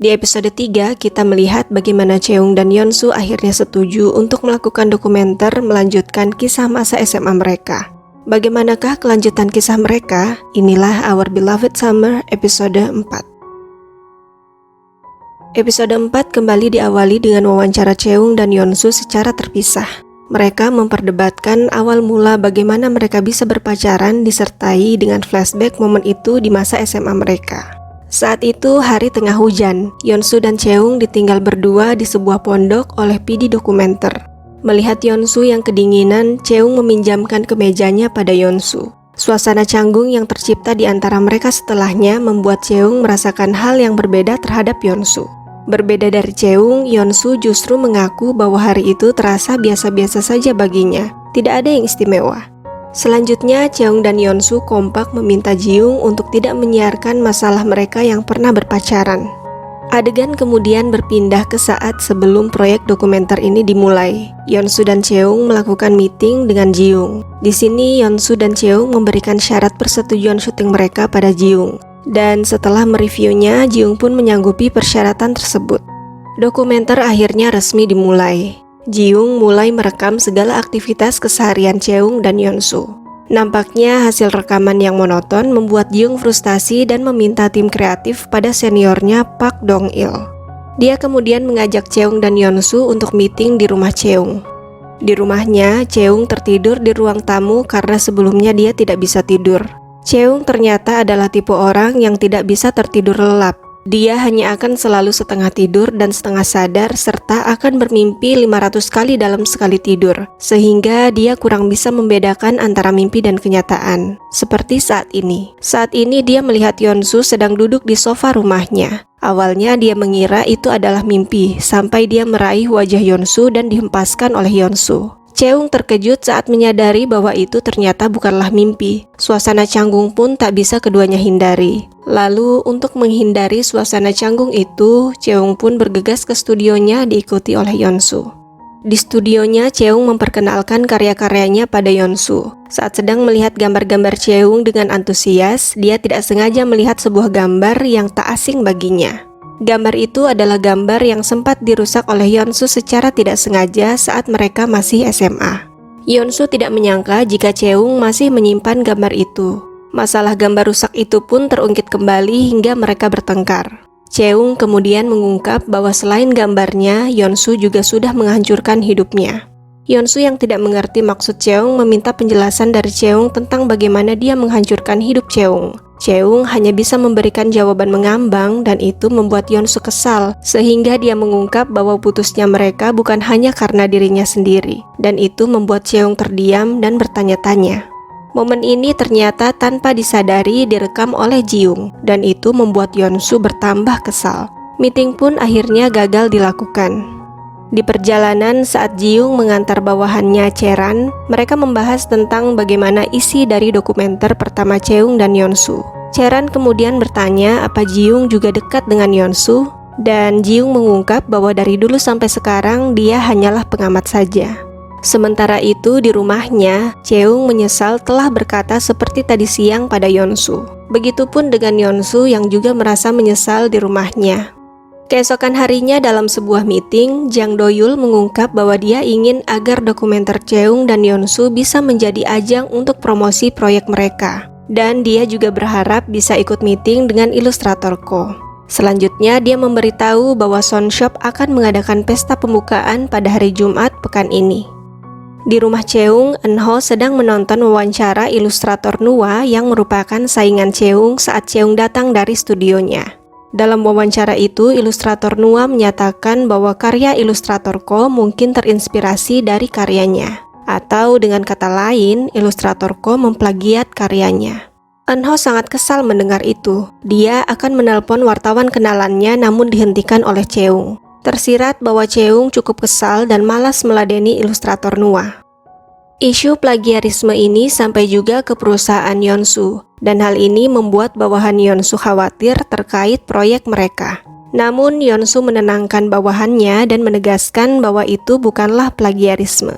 Di episode 3, kita melihat bagaimana Cheung dan Yeonsu akhirnya setuju untuk melakukan dokumenter melanjutkan kisah masa SMA mereka. Bagaimanakah kelanjutan kisah mereka? Inilah Our Beloved Summer episode 4. Episode 4 kembali diawali dengan wawancara Cheung dan Yeonsu secara terpisah. Mereka memperdebatkan awal mula bagaimana mereka bisa berpacaran disertai dengan flashback momen itu di masa SMA mereka. Saat itu hari tengah hujan, Yeonsu dan Cheung ditinggal berdua di sebuah pondok oleh PD dokumenter. Melihat Yeonsu yang kedinginan, Cheung meminjamkan kemejanya pada Yeonsu. Suasana canggung yang tercipta di antara mereka setelahnya membuat Cheung merasakan hal yang berbeda terhadap Yeonsu. Berbeda dari Cheung, Yeonsu justru mengaku bahwa hari itu terasa biasa-biasa saja baginya, tidak ada yang istimewa. Selanjutnya, Cheung dan Yeonsu kompak meminta Jiung untuk tidak menyiarkan masalah mereka yang pernah berpacaran. Adegan kemudian berpindah ke saat sebelum proyek dokumenter ini dimulai. Yeonsu dan Cheung melakukan meeting dengan Jiung. Di sini, Yeonsu dan Cheung memberikan syarat persetujuan syuting mereka pada Jiung. Dan setelah mereviewnya, Jiung pun menyanggupi persyaratan tersebut. Dokumenter akhirnya resmi dimulai. Jiung mulai merekam segala aktivitas keseharian Cheung dan Yeonsu. Nampaknya hasil rekaman yang monoton membuat Jiung frustasi dan meminta tim kreatif pada seniornya Park Dong-il. Dia kemudian mengajak Cheung dan Yeonsu untuk meeting di rumah Cheung. Di rumahnya, Cheung tertidur di ruang tamu karena sebelumnya dia tidak bisa tidur. Cheung ternyata adalah tipe orang yang tidak bisa tertidur lelap. Dia hanya akan selalu setengah tidur dan setengah sadar serta akan bermimpi 500 kali dalam sekali tidur, sehingga dia kurang bisa membedakan antara mimpi dan kenyataan. Seperti saat ini. Saat ini dia melihat Yeonsu sedang duduk di sofa rumahnya. Awalnya dia mengira itu adalah mimpi, sampai dia meraih wajah Yeonsu dan dihempaskan oleh Yeonsu. Cheung terkejut saat menyadari bahwa itu ternyata bukanlah mimpi. Suasana canggung pun tak bisa keduanya hindari. Lalu, untuk menghindari suasana canggung itu, Cheung pun bergegas ke studionya diikuti oleh Yeonsu. Di studionya, Cheung memperkenalkan karya-karyanya pada Yeonsu. Saat sedang melihat gambar-gambar Cheung dengan antusias, dia tidak sengaja melihat sebuah gambar yang tak asing baginya. Gambar itu adalah gambar yang sempat dirusak oleh Yeonsu secara tidak sengaja saat mereka masih SMA. Yeonsu tidak menyangka jika Cheung masih menyimpan gambar itu. Masalah gambar rusak itu pun terungkit kembali hingga mereka bertengkar. Cheung kemudian mengungkap bahwa selain gambarnya, Yeonsu juga sudah menghancurkan hidupnya. Yeonsu yang tidak mengerti maksud Cheung meminta penjelasan dari Cheung tentang bagaimana dia menghancurkan hidup Cheung. Cheung hanya bisa memberikan jawaban mengambang dan itu membuat Yeonsu kesal, sehingga dia mengungkap bahwa putusnya mereka bukan hanya karena dirinya sendiri, dan itu membuat Cheung terdiam dan bertanya-tanya. Momen ini ternyata tanpa disadari direkam oleh Jiung, dan itu membuat Yeonsu bertambah kesal. Meeting pun akhirnya gagal dilakukan. Di perjalanan saat Jiung mengantar bawahannya Cheran, mereka membahas tentang bagaimana isi dari dokumenter pertama Cheung dan Yeonsu. Cheran kemudian bertanya apa Jiung juga dekat dengan Yeonsu, dan Jiung mengungkap bahwa dari dulu sampai sekarang dia hanyalah pengamat saja. Sementara itu di rumahnya, Cheung menyesal telah berkata seperti tadi siang pada Yeonsu. Begitupun dengan Yeonsu yang juga merasa menyesal di rumahnya. Keesokan harinya dalam sebuah meeting, Jang Do-yul mengungkap bahwa dia ingin agar dokumenter Cheung dan Yeonsu bisa menjadi ajang untuk promosi proyek mereka. Dan dia juga berharap bisa ikut meeting dengan ilustrator Ko. Selanjutnya dia memberitahu bahwa Sonshop akan mengadakan pesta pembukaan pada hari Jumat pekan ini. Di rumah Cheung, Eunho sedang menonton wawancara ilustrator Nua yang merupakan saingan Cheung saat Cheung datang dari studionya. Dalam wawancara itu, ilustrator Nua menyatakan bahwa karya ilustrator Ko mungkin terinspirasi dari karyanya. Atau dengan kata lain, ilustrator Ko memplagiat karyanya. Eunho sangat kesal mendengar itu. Dia akan menelpon wartawan kenalannya namun dihentikan oleh Cheung. Tersirat bahwa Cheung cukup kesal dan malas meladeni ilustrator Nua. Isu plagiarisme ini sampai juga ke perusahaan Yeonsu, dan hal ini membuat bawahan Yeonsu khawatir terkait proyek mereka. Namun Yeonsu menenangkan bawahannya dan menegaskan bahwa itu bukanlah plagiarisme.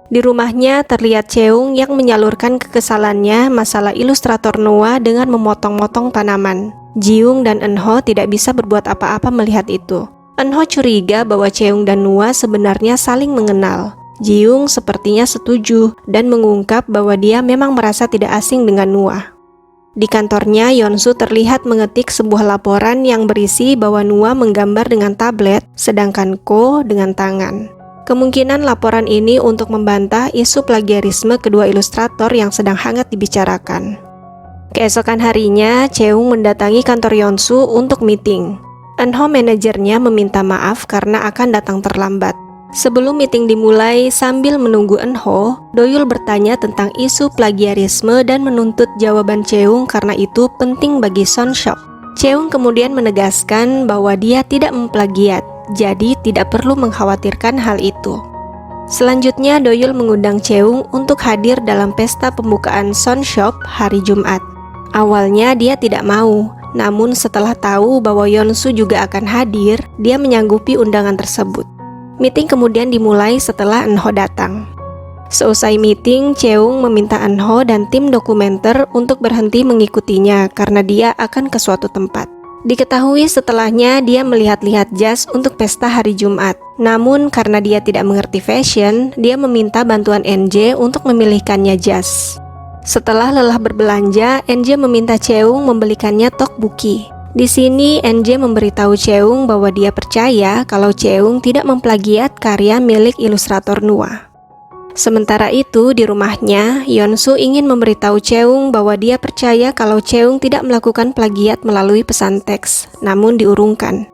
Di rumahnya terlihat Cheung yang menyalurkan kekesalannya masalah ilustrator Noah dengan memotong-motong tanaman. Jiung dan Eunho tidak bisa berbuat apa-apa melihat itu. Eunho curiga bahwa Cheung dan Nua sebenarnya saling mengenal. Jiung sepertinya setuju dan mengungkap bahwa dia memang merasa tidak asing dengan Nua. Di kantornya, Yeonsu terlihat mengetik sebuah laporan yang berisi bahwa Nua menggambar dengan tablet, sedangkan Ko dengan tangan. Kemungkinan laporan ini untuk membantah isu plagiarisme kedua ilustrator yang sedang hangat dibicarakan. Keesokan harinya, Cheung mendatangi kantor Yeonsu untuk meeting. Eunho manajernya meminta maaf karena akan datang terlambat. Sebelum meeting dimulai, sambil menunggu Eunho, Doyul bertanya tentang isu plagiarisme dan menuntut jawaban Cheung karena itu penting bagi Sonshop. Cheung kemudian menegaskan bahwa dia tidak memplagiat, jadi tidak perlu mengkhawatirkan hal itu. Selanjutnya, Doyul mengundang Cheung untuk hadir dalam pesta pembukaan Sonshop hari Jumat. Awalnya dia tidak mau, namun setelah tahu bahwa Yeonsu juga akan hadir, dia menyanggupi undangan tersebut. Meeting kemudian dimulai setelah Eunho datang. Seusai meeting, Cheung meminta Eunho dan tim dokumenter untuk berhenti mengikutinya karena dia akan ke suatu tempat. Diketahui setelahnya dia melihat-lihat jas untuk pesta hari Jumat. Namun karena dia tidak mengerti fashion, dia meminta bantuan NJ untuk memilihkannya jas. Setelah lelah berbelanja, NJ meminta Cheung membelikannya tteokbokki. Di sini NJ memberitahu Cheung bahwa dia percaya kalau Cheung tidak memplagiat karya milik ilustrator Nua. Sementara itu di rumahnya, Yeonsu ingin memberitahu Cheung bahwa dia percaya kalau Cheung tidak melakukan plagiat melalui pesan teks, namun diurungkan.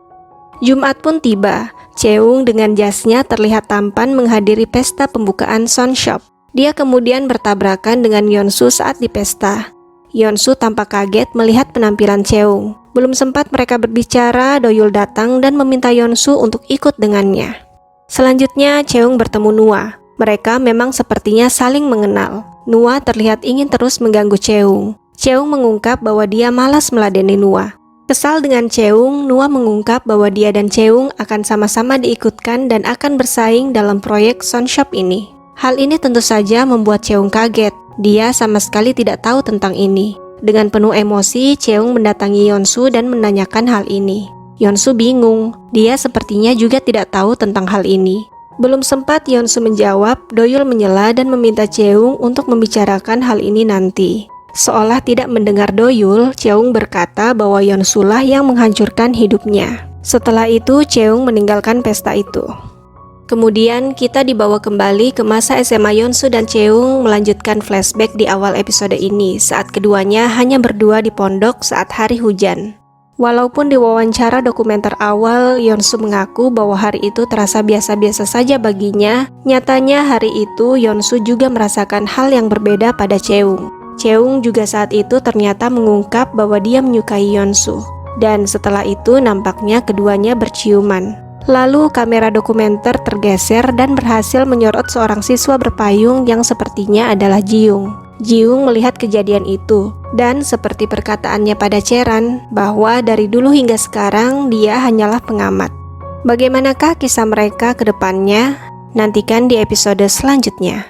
Jumat pun tiba, Cheung dengan jasnya terlihat tampan menghadiri pesta pembukaan Sonshop. Dia kemudian bertabrakan dengan Yeonsu saat di pesta. Yeonsu tampak kaget melihat penampilan Cheung. Belum sempat mereka berbicara, Doyul datang dan meminta Yeonsu untuk ikut dengannya. Selanjutnya, Cheung bertemu Nua. Mereka memang sepertinya saling mengenal. Nua terlihat ingin terus mengganggu Cheung. Cheung mengungkap bahwa dia malas meladeni Nua. Kesal dengan Cheung, Nua mengungkap bahwa dia dan Cheung akan sama-sama diikutkan dan akan bersaing dalam proyek Sonshop ini. Hal ini tentu saja membuat Cheung kaget. Dia sama sekali tidak tahu tentang ini. Dengan penuh emosi, Cheung mendatangi Yeonsu dan menanyakan hal ini. Yeonsu bingung, dia sepertinya juga tidak tahu tentang hal ini. Belum sempat Yeonsu menjawab, Doyul menyela dan meminta Cheung untuk membicarakan hal ini nanti. Seolah tidak mendengar Doyul, Cheung berkata bahwa Yeonsu lah yang menghancurkan hidupnya. Setelah itu, Cheung meninggalkan pesta itu. Kemudian kita dibawa kembali ke masa SMA Yeonsu dan Cheung melanjutkan flashback di awal episode ini saat keduanya hanya berdua di pondok saat hari hujan. Walaupun di wawancara dokumenter awal Yeonsu mengaku bahwa hari itu terasa biasa-biasa saja baginya, nyatanya hari itu Yeonsu juga merasakan hal yang berbeda pada Cheung. Cheung juga saat itu ternyata mengungkap bahwa dia menyukai Yeonsu. Dan setelah itu nampaknya keduanya berciuman. Lalu kamera dokumenter tergeser dan berhasil menyorot seorang siswa berpayung yang sepertinya adalah Jiung. Jiung melihat kejadian itu, dan seperti perkataannya pada Cheran, bahwa dari dulu hingga sekarang dia hanyalah pengamat. Bagaimanakah kisah mereka ke depannya? Nantikan di episode selanjutnya.